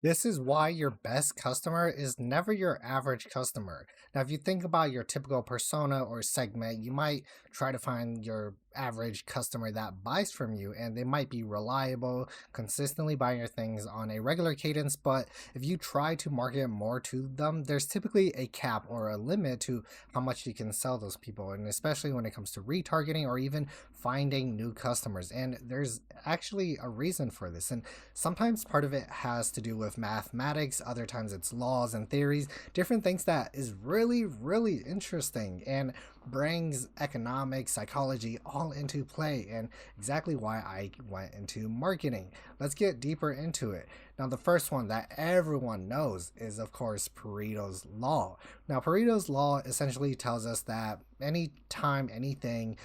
This is why your best customer is never your average customer. Now, if you think about your typical persona or segment, you might try to find your average customer that buys from you, and they might be reliable, consistently buying your things on a regular cadence. But if you try to market more to them, there's typically a cap or a limit to how much you can sell those people, and especially when it comes to retargeting or even finding new customers. And there's actually a reason for this. And sometimes part of it has to do with mathematics, other times it's laws and theories, different things that is really, really interesting and brings economics, psychology all into play, and exactly why I went into marketing. Let's get deeper into it. Now, the first one that everyone knows is, of course, Pareto's Law. Now, Pareto's Law essentially tells us that anytime anything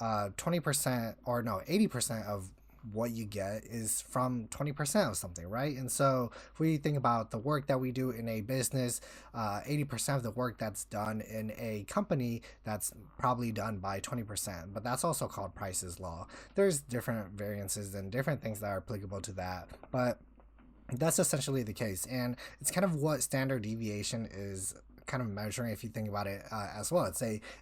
20% or no 80% of what you get is from 20% of something, right? And so if we think about the work that we do in a business, 80% of the work that's done in a company, that's probably done by 20%, but that's also called Price's law. There's different variances and different things that are applicable to that, but that's essentially the case. And it's kind of what standard deviation is kind of measuring, if you think about it, as well.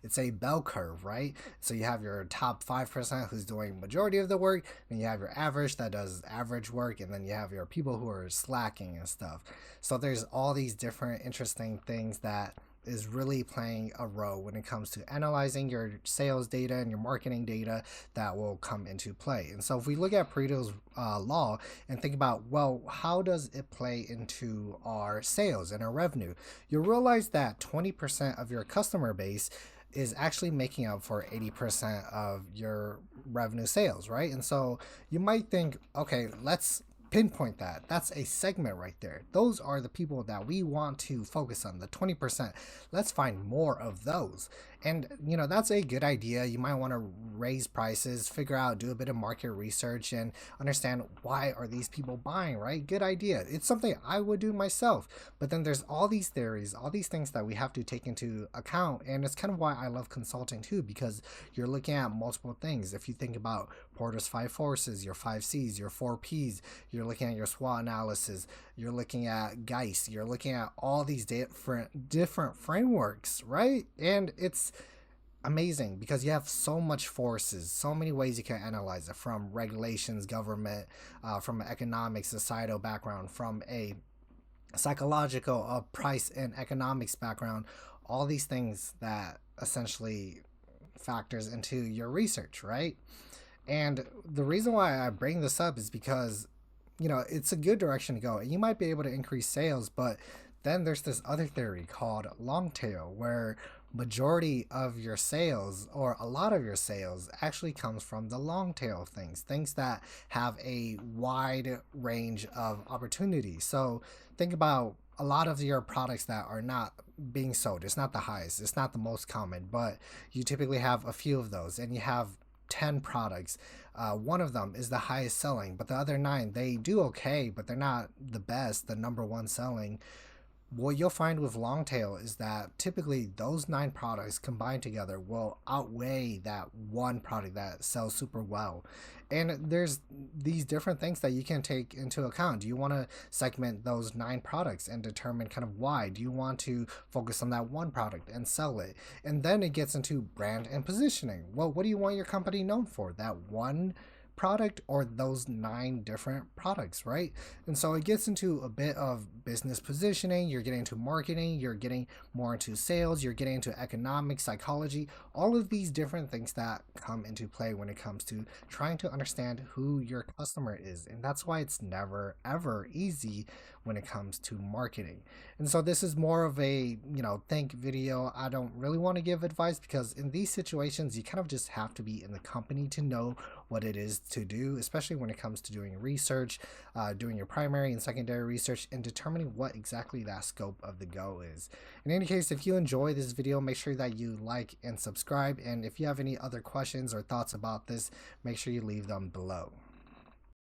It's a bell curve, right? So you have your top 5% who's doing majority of the work, then you have your average that does average work, and then you have your people who are slacking and stuff. So there's all these different interesting things that is really playing a role when it comes to analyzing your sales data and your marketing data that will come into play. And so if we look at Pareto's law and think about, well, how does it play into our sales and our revenue? You'll realize that 20% of your customer base is actually making up for 80% of your revenue sales, right? And so you might think, okay, let's pinpoint that. That's a segment right there. Those are the people that we want to focus on, the 20%. Let's find more of those. And, that's a good idea. You might want to raise prices, figure out, do a bit of market research, and understand why are these people buying, right? Good idea. It's something I would do myself. But then there's all these theories, all these things that we have to take into account. And it's kind of why I love consulting too, because you're looking at multiple things. If you think about Porter's five forces, your five C's, your four P's, you're looking at your SWOT analysis, you're looking at Geist, you're looking at all these different frameworks, right? And it's amazing because you have so much forces, so many ways you can analyze it, from regulations, government, from an economic, societal background, from a psychological, price and economics background, all these things that essentially factors into your research, right? And the reason why I bring this up is because, it's a good direction to go. And you might be able to increase sales, but then there's this other theory called long tail, where majority of your sales or a lot of your sales actually comes from the long tail of things that have a wide range of opportunities. So think about a lot of your products that are not being sold. It's not the highest, it's not the most common, but you typically have a few of those, and you have 10 products. One of them is the highest selling, but the other nine, they do okay, but they're not the best, the number one selling. What you'll find with long tail is that typically those nine products combined together will outweigh that one product that sells super well. And there's these different things that you can take into account. Do you want to segment those nine products and determine kind of why? Do you want to focus on that one product and sell it? And then it gets into brand and positioning. Well, what do you want your company known for? That one product or those nine different products, right? And so it gets into a bit of business positioning, you're getting into marketing, you're getting more into sales, you're getting into economics, psychology, all of these different things that come into play when it comes to trying to understand who your customer is. And that's why it's never ever easy when it comes to marketing. And so this is more of a, think video. I don't really want to give advice because in these situations, you kind of just have to be in the company to know what it is to do, especially when it comes to doing research, doing your primary and secondary research, and determining what exactly that scope of the go is. In any case, if you enjoy this video, make sure that you like and subscribe. And if you have any other questions or thoughts about this, make sure you leave them below.